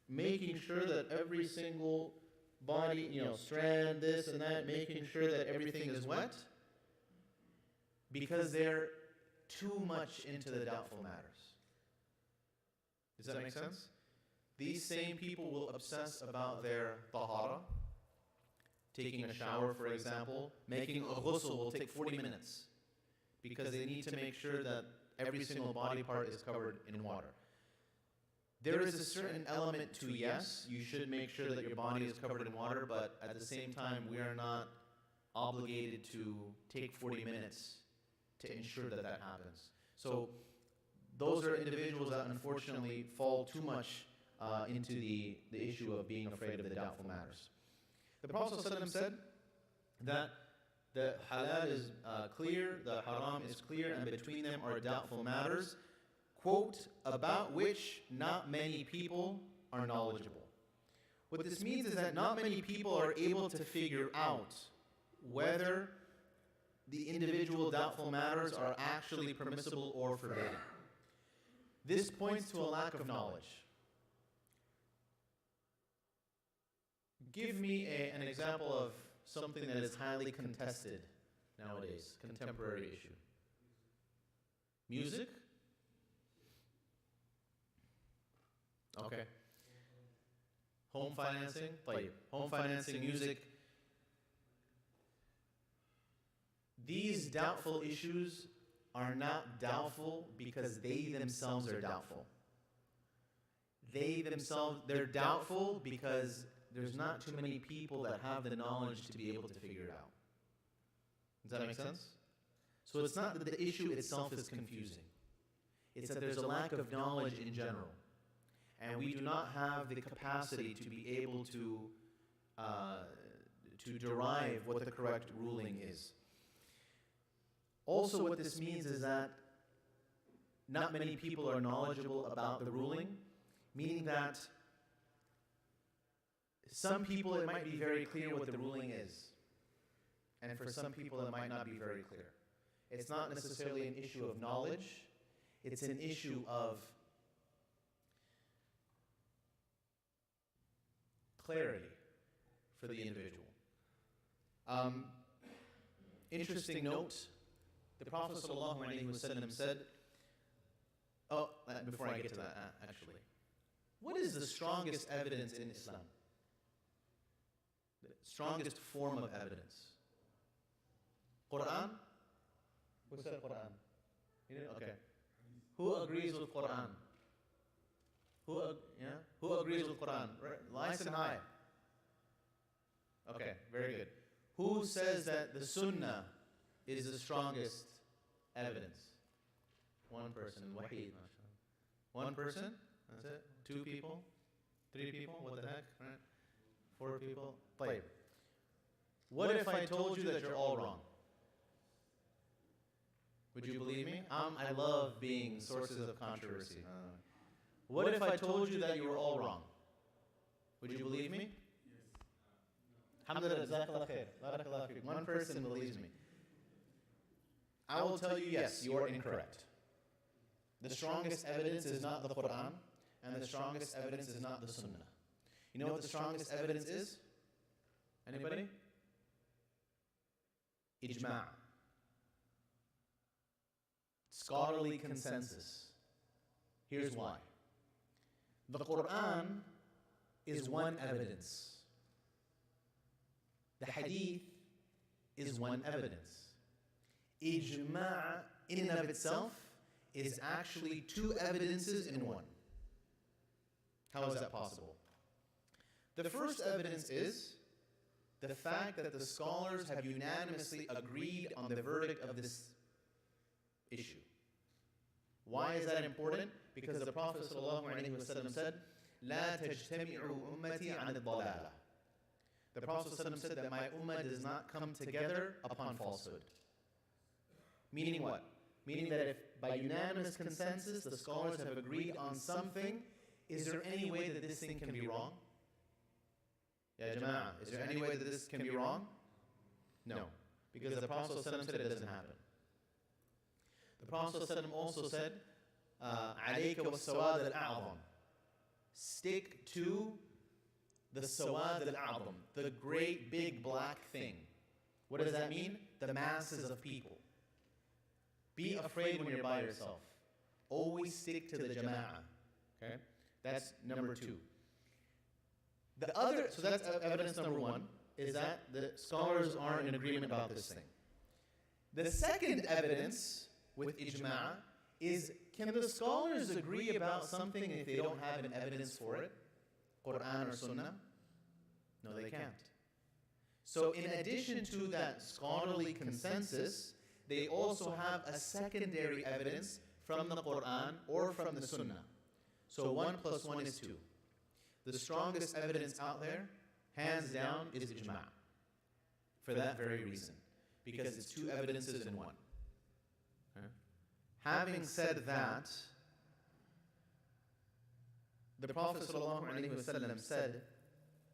making sure that every single body, strand, this and that, making sure that everything is wet, because they're too much into the doubtful matters. Does that make sense? These same people will obsess about their tahara, taking a shower, for example. Making a ghusl will take 40 minutes because they need to make sure that every single body part is covered in water. There is a certain element to, yes, you should make sure that your body is covered in water, but at the same time, we are not obligated to take 40 minutes to ensure that that happens. So those are individuals that unfortunately fall too much into the issue of being afraid of the doubtful matters. The Prophet ﷺ said that the halal is clear, the haram is clear, and between them are doubtful matters, quote, about which not many people are knowledgeable. What this means is that not many people are able to figure out whether the individual doubtful matters are actually permissible or forbidden. This points to a lack of knowledge. Give me an example of something that is highly contested nowadays, contemporary issue. Music? Okay. Home financing? طيب. Home financing, music. These doubtful issues are not doubtful because they themselves are doubtful. They're doubtful because there's not too many people that have the knowledge to be able to figure it out. Does that make sense? So it's not that the issue itself is confusing. It's that there's a lack of knowledge in general. And we do not have the capacity to be able to derive what the correct ruling is. Also, what this means is that not many people are knowledgeable about the ruling. Meaning that some people it might be very clear what the ruling is. And for some people it might not be very clear. It's not necessarily an issue of knowledge. It's an issue of clarity for the individual. Interesting note, the Prophet ﷺ said, before I get to that, actually, what is the strongest evidence in Islam? The strongest form of evidence? Quran? Who said Quran? You didn't? Okay. Who agrees with Quran? Who agrees with Quran? Nice and high. Okay, very good. Who says that the Sunnah is the strongest evidence? One person. Wahid. One person? That's it? 2 people? 3 people? What the heck? Right? 4 people? طيب. What if I told you that you're all wrong? Would you believe me? I love being sources of controversy. What if I told you that you were all wrong? Would you believe me? Alhamdulillah, jazakallah khair. Barakallah feek. One person believes me. I will tell you, yes, you are incorrect. The strongest evidence is not the Quran, and the strongest evidence is not the Sunnah. You know what the strongest evidence is? Anybody? Ijma'. Scholarly consensus. Here's why. The Quran is one evidence. The Hadith is one evidence. Ijma' in and of itself is actually 2 evidences in one. How is that possible? The first evidence is the fact that the scholars have unanimously agreed on the verdict of this issue. Why is that important? Because the Prophet ﷺ said, لا تجتمع أمتي عن الضلالة. The Prophet ﷺ said that my ummah does not come together upon falsehood. Meaning what? Meaning that if by unanimous consensus the scholars have agreed on something, is there any way that this thing can be wrong? Ya Jama'ah, is there any way that this can be wrong? No. Because the Prophet ﷺ said it doesn't happen. The Prophet ﷺ also said, عَلَيْكَ وَالسَّوَادِ الْأَعْظَمِ. Stick to the sawad al-a'zam, the great big black thing. What does that mean? The masses of people. Be afraid when you're by yourself. Always stick to the jama'ah. Okay? That's number 2. So that's evidence number 1, is that the scholars are in agreement about this thing. The second evidence with ijma' is, can the scholars agree about something if they don't have an evidence for it? Quran or Sunnah? No, they can't. So in addition to that scholarly consensus, they also have a secondary evidence from the Quran or from the Sunnah. So 1 + 1 is 2. The strongest evidence out there, hands down, is ijma'. For that very reason. Because it's 2 evidences in 1. Okay? Having said that, the Prophet ﷺ said,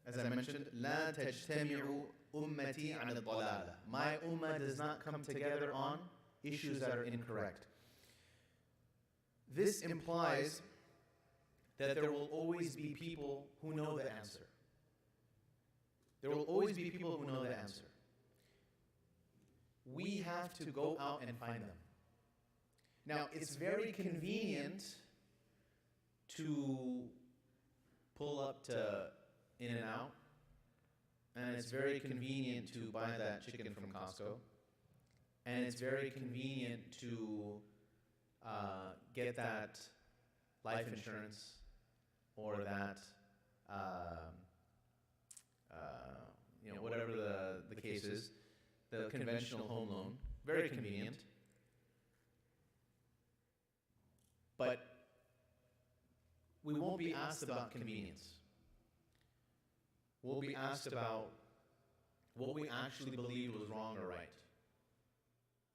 as I mentioned, لا تجتمع أمتي عن الضلالة. My ummah does not come together on issues that are incorrect. This implies that there will always be people who know the answer. There will always be people who know the answer. We have to go out and find them. Now, it's very convenient to pull up to In-N-Out, and it's very convenient to buy that chicken from Costco, and it's very convenient to get that life insurance or that, whatever the case is, the conventional home loan. Very convenient. But we won't be asked about convenience. We'll be asked about what we actually believed was wrong or right,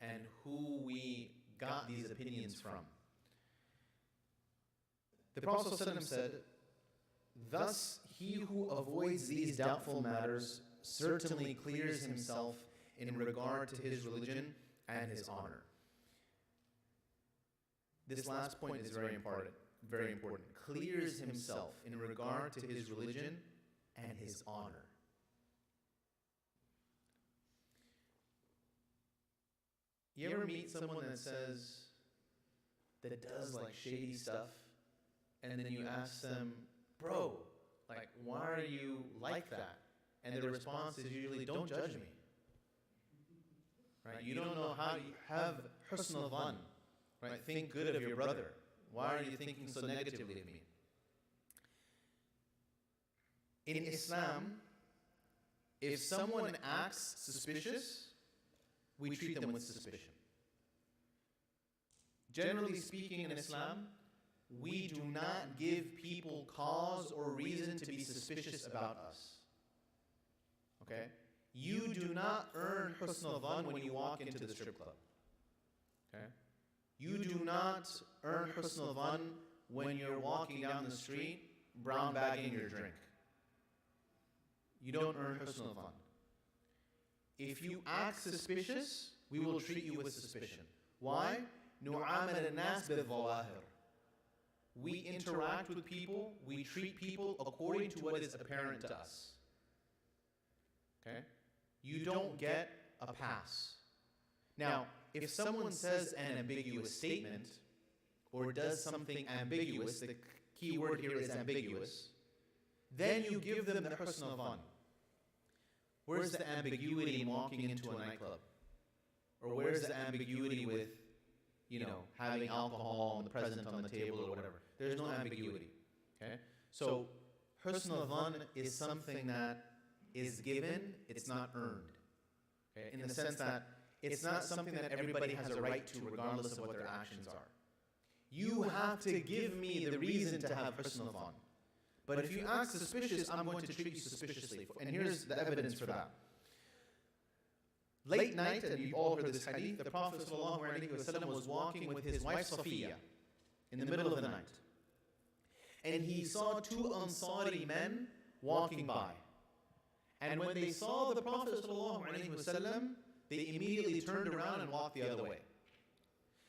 and who we got these opinions from. The Prophet ﷺ said, Thus, he who avoids these doubtful matters certainly clears himself in regard to his religion and his honor. This last point is very important. Very important. Clears himself in regard to his religion and his honor. You ever meet someone that does like shady stuff, and then you ask them, bro, like, why are you like that? And the response is usually, don't judge me. Right? You don't know how you have husn al-dhan. Right? Think good of your brother. Why are you thinking so negatively of me? In Islam, if someone acts suspicious, we treat them with suspicion. Generally speaking, in Islam, we do not give people cause or reason to be suspicious about us. Okay? You do not earn husn al-dhan when you walk into the strip club. Okay? You do not earn husn al-dhan when you're walking down the street, brown bagging your drink. You don't earn husn al-dhan. If you act suspicious, we will treat you with suspicion. Why? نُعَامَلَ النَّاسِ بِالظَّوَاهِرِ. We interact with people, we treat people according to what is apparent to us. Okay? You don't get a pass. Now, if someone says an ambiguous statement or does something ambiguous, the key word here is ambiguous, then you give them the husn al-dhan. Where's the ambiguity in walking into a nightclub? Or where's the ambiguity with, having alcohol present on the table or whatever? There's no ambiguity. Okay? So, husn al-dhan is something that is given, it's not earned. Okay? In the sense that it's not something that everybody has a right to regardless of what their actions are. You have to give me the reason to have husn al-dhan. But if you act suspicious, I'm going to treat you suspiciously. And here's the evidence for that. Late night, and you've all heard this hadith, the Prophet ﷺ was walking with his wife Safiya in the middle of the night. And he saw two Ansari men walking by. And when they saw the Prophet ﷺ, they immediately turned around and walked the other way.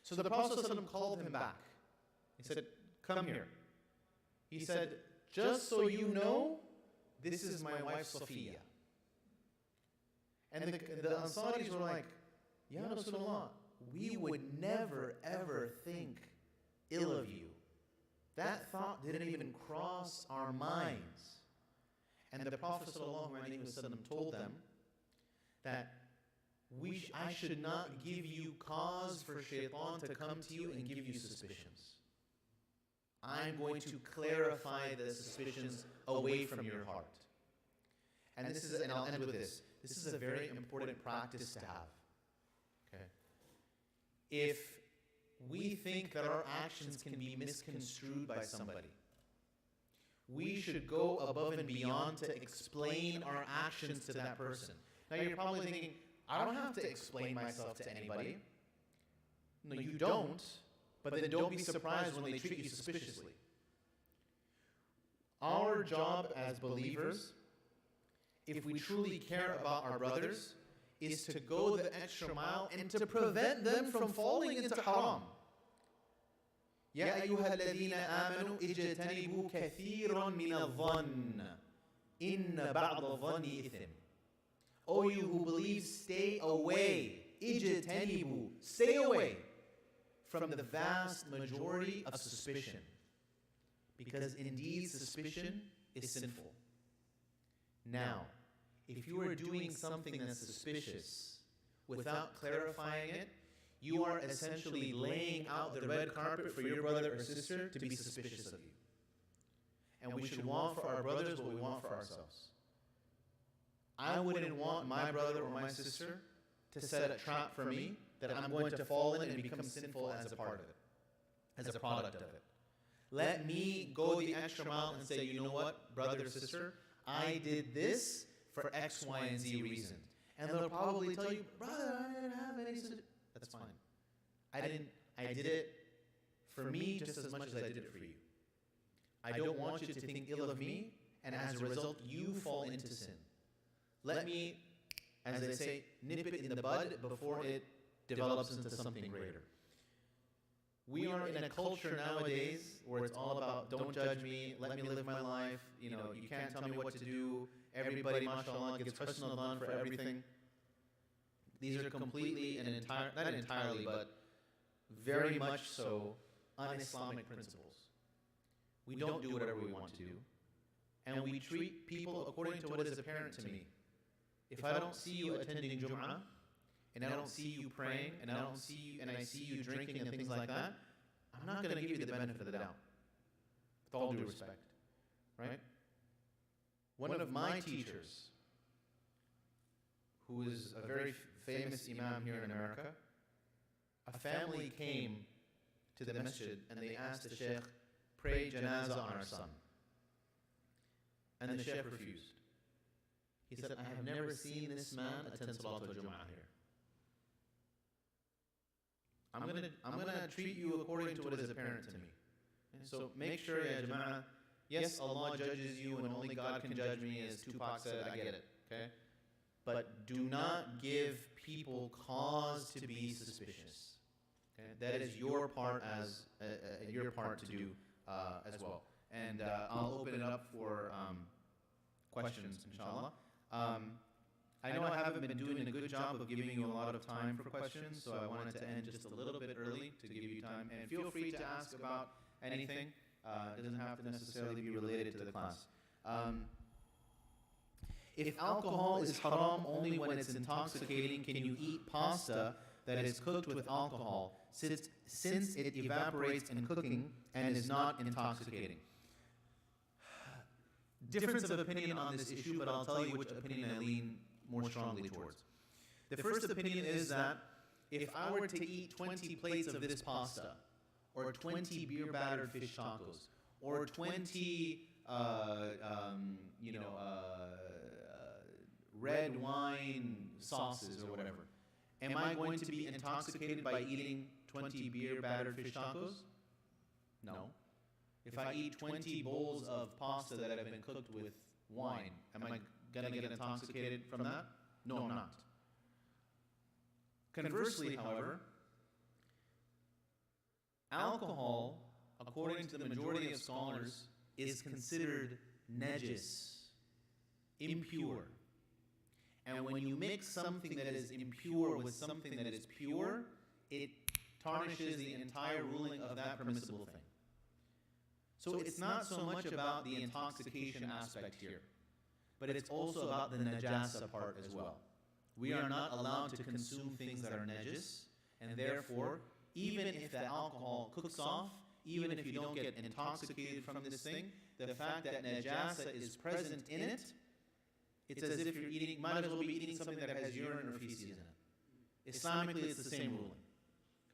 So the Prophet ﷺ called him back. He said, come here. He said, just so you know, this is my wife Safiya. And the Ansaris were like, Ya Rasulullah, we would never ever think ill of you. That thought didn't even cross our minds. And the Prophet ﷺ told them that I should not give you cause for shaitan to come to you and give you suspicions. I'm going to clarify the suspicions away from your heart. And I'll end with this. This is a very important practice to have. Okay? If we think that our actions can be misconstrued by somebody, we should go above and beyond to explain our actions to that person. Now you're probably thinking, I don't have to explain myself to anybody. No, you don't. But then don't be surprised when they treat you suspiciously. Our job as believers, if we truly care about our brothers, is to go the extra mile and to prevent them from falling into haram. يا أيها الذين آمنوا اجتنبوا كثيرا من الظن إن بعض الظن إثم. O you who believe, stay away. اجتنبوا, stay away from the vast majority of suspicion. Because indeed suspicion is sinful. Now, if you are doing something that's suspicious without clarifying it, you are essentially laying out the red carpet for your brother or sister to be suspicious of you. And we should want for our brothers what we want for ourselves. I wouldn't want my brother or my sister to set a trap for me that I'm going to fall in and become sinful as a part of it, as a product of it. Let me go the extra mile and say, you know what, brother or sister, I did this for X, Y, and Z reason. And they'll probably tell you, brother, I didn't have any such. That's fine. I did it for me just as much as I did it for you. I don't want you to think ill of me, and as a result, you fall into sin. Let me, as they say, nip it in the bud before it develops into something greater. We are in a culture nowadays where it's all about, don't judge me, let me live my life, you can't tell me what to do, everybody, mashallah, gets personal done for everything. These are completely and not entirely, but very much so un-Islamic principles. We don't do whatever we want to do, and we treat people according to what is apparent to me. If I don't see you attending Jum'ah, and I don't see you praying, and I see you drinking and things like that, I'm not going to give you the benefit of the doubt. With all due respect, right? One of my teachers, who is a very famous Imam here in America, a family came to the masjid and they asked the Sheikh, pray janazah on our son. And the Sheikh refused. He said, I have never seen this man attend Salatul Jum'ah here. I'm gonna treat you according to what is apparent to me. And so make sure, ya Jama'ah, yes, Allah judges you and only God can judge me, as Tupac said, I get it, okay? But do not give people cause to be suspicious. Okay? That is your part to do as well. And I'll open it up for questions, inshallah. I know I haven't been doing a good job of giving you a lot of time for questions, so I wanted to end just a little bit early to give you time. And feel free to ask about anything. It doesn't have to necessarily be related to the class. If alcohol is haram only when it's intoxicating, can you eat pasta that is cooked with alcohol since it evaporates in cooking and is not intoxicating? Difference of opinion on this issue, but I'll tell you which opinion I lean more strongly towards. The first opinion is that if I were to eat 20 plates of this pasta, or 20 beer battered fish tacos, or 20 red wine sauces or whatever, am I going to be intoxicated by eating 20 beer battered fish tacos? No. If I eat 20 bowls of pasta that have been cooked with wine, am I going to get intoxicated from that? No, I'm not. Conversely, however, alcohol, according to the majority of scholars, is considered najis, impure. And when you mix something that is impure with something that is pure, it tarnishes the entire ruling of that permissible thing. So it's not so much about the intoxication aspect here, but it's also about the najasa part as well. We are not allowed to consume things that are najis, and therefore, even if the alcohol cooks off, even if you don't get intoxicated from this thing, the fact that najasa is present in it, it's as if you're eating, might as well be eating something that has urine or feces in it. Islamically, it's the same ruling.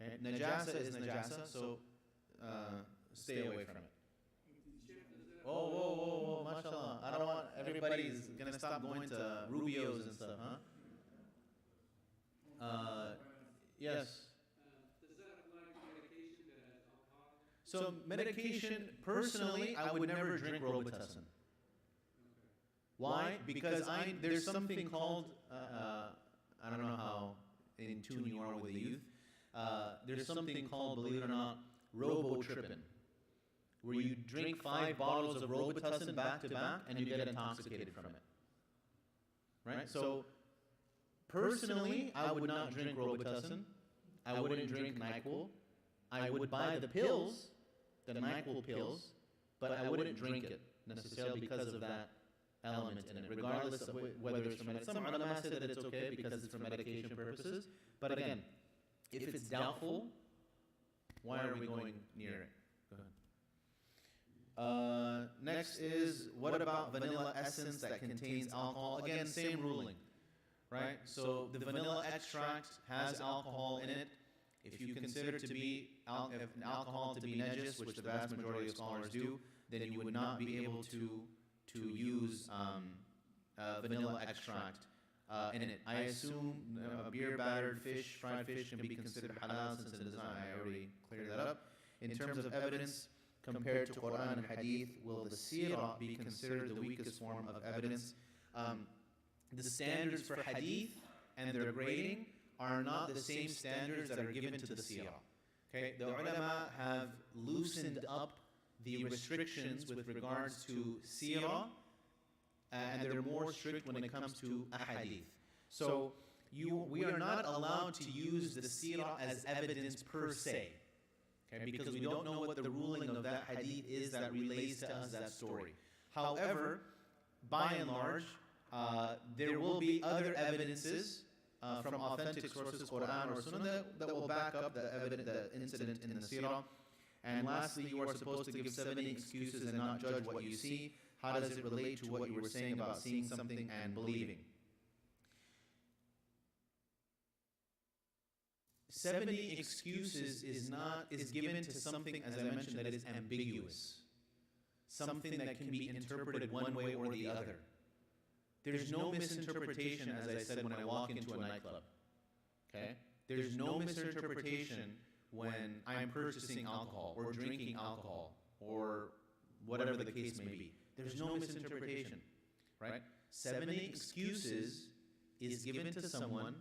Okay? Najasa is najasa, so stay away from it. Whoa, mashallah. I don't want, everybody's going to stop going to Rubio's and stuff, huh? Yes. Does that apply to medication that has alcohol? So medication, personally, I would never drink Robitussin. Why? Because there's something called, I don't know how in tune you are with the youth, there's something called, believe it or not, robotrippin, where you drink 5 bottles of Robitussin back to back and you get intoxicated from it. Right? So, personally, I would not drink Robitussin. I wouldn't drink NyQuil. I would buy the pills, the NyQuil pills, but I wouldn't drink it necessarily because of that element in it, regardless of whether it's for medication. Some ulama say that it's okay because it's for medication purposes, but again, if it's doubtful, why are we going near it? Go ahead. Next is, what about vanilla essence that contains alcohol? Again, same ruling, right? So the vanilla extract has alcohol in it. If you consider alcohol to be najis, which the vast majority of scholars do, then you would not be able to use vanilla extract in it. I assume beer battered fish, fried fish, can be considered halal since it is not. I already cleared that up. In terms of evidence, compared to Quran and Hadith, will the Seerah be considered the weakest form of evidence? The standards for Hadith and their grading are not the same standards that are given to the Seerah. Okay, the ulama have loosened up the restrictions with regards to Seerah, and they're more strict when it comes to Ahadith. So we are not allowed to use the Seerah as evidence per se, okay, because we don't know what the ruling of that Hadith is that relates to us that story. However, by and large, there will be other evidences from authentic sources, Quran or Sunnah, that will back up the incident in the Seerah. And lastly, you are supposed to give 70 excuses and not judge what you see. How does it relate to what you were saying about seeing something and believing? 70 excuses is given to something, as I mentioned, that is ambiguous. Something that can be interpreted one way or the other. There's no misinterpretation, as I said, when I walk into a nightclub. Okay? There's no misinterpretation when I'm purchasing alcohol or drinking alcohol or whatever the case may be. There's no misinterpretation, right? 70 excuses is given to someone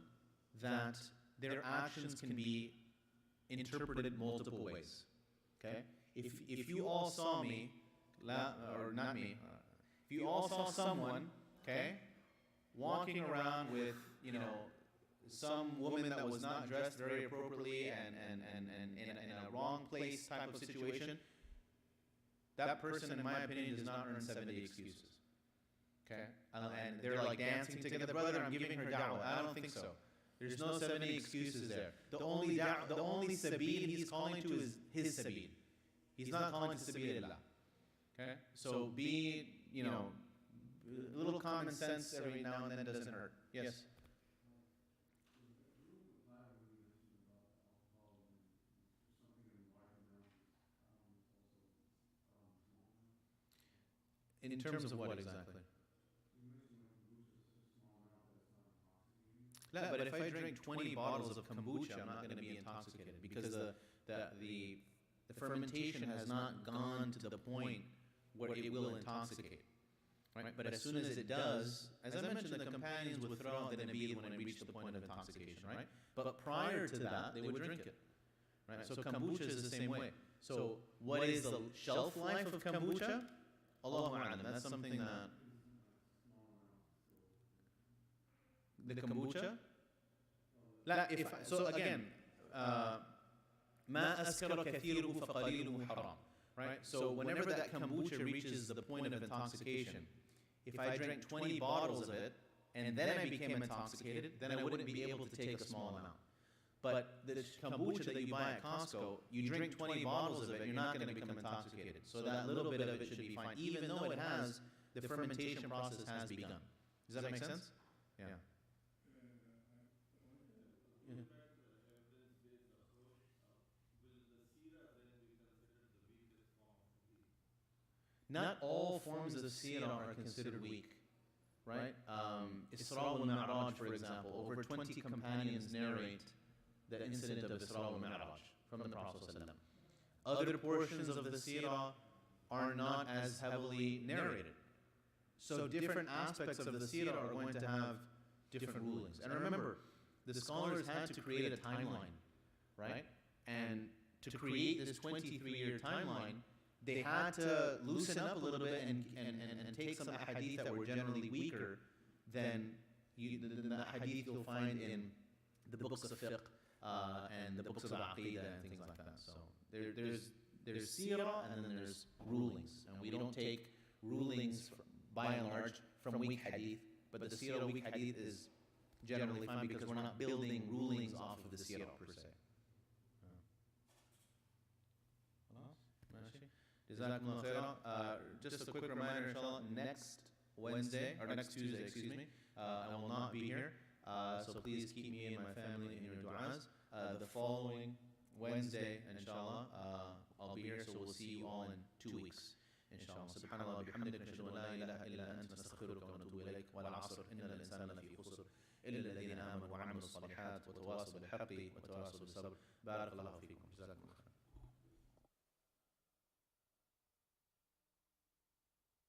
that their actions can be interpreted multiple ways, okay? If you all saw me, or not me, if you all saw someone, okay, walking around with, some woman that was not dressed very appropriately and in a wrong place type of situation, that person, in my opinion, does not earn 70 excuses. Okay? And they're like dancing together. Brother, I'm giving her da'wah. I don't think so. There's no 70 excuses there. The only sabil he's calling to is his sabil. He's not calling to sabilillah. Okay? So be, a little common sense every now and then doesn't hurt. Yes? In terms of what exactly? No, but if I drink 20 bottles of kombucha, I'm not going to be intoxicated because the fermentation has not gone to the point where it will intoxicate. Right? But as soon as it does, as I mentioned, the companions would throw out the nabil when it reached the point of intoxication, right? But prior to that, they would drink it. Right? So kombucha is the same way. So what is the shelf life of kombucha? Allahu a'lam. That's something that the kombucha. So again, ما أسكر كثيره فقليله حرام. Right. So whenever that kombucha reaches the point of intoxication, if I drank 20 bottles of it and then I became intoxicated, then I wouldn't be able to take a small amount. But the kombucha that you buy at Costco, you drink 20 bottles of it, you're not going to become intoxicated. So that little bit of it should be fine, even though it has, the fermentation process has begun. Does that make sense? Yeah. Not all forms of seerah are considered weak, right? Isra al-Mi'raj, for example, over 20 companions narrate the incident of Isra al-Mi'raj from the Prophet ﷺ. Other portions of the seerah are not as heavily narrated. So different aspects of the seerah are going to have different rulings. And remember, the scholars had to create a timeline, right? And to create this 23-year timeline, they had to loosen up a little bit and take some hadith that were generally weaker than the hadith you'll find in the books of fiqh and the books of aqidah and things like that. So there's seerah and then there's rulings. And we don't take rulings, by and large, from weak hadith, but the seerah weak hadith is generally fine because we're not building rulings off of the seerah per se. Jazakumullah khairan. Just a quick reminder, inshallah, next Wednesday, or next Tuesday, excuse me, I will not be here. So please keep me and my family in your du'as. The following Wednesday, inshallah, I'll be here, so we'll see you all in 2 weeks. inshallah. Subhanallah bihamdika nashhadu an la ilaha illa anta nastaghfiruka wa natubu ilayk wal 'asr innal insana lafi khusr illa alladhina amanu wa 'amilus salihat wa tawasaw bil haqqi wa tawasaw bis sabr. Barakallahu fikum. Jazakumullah.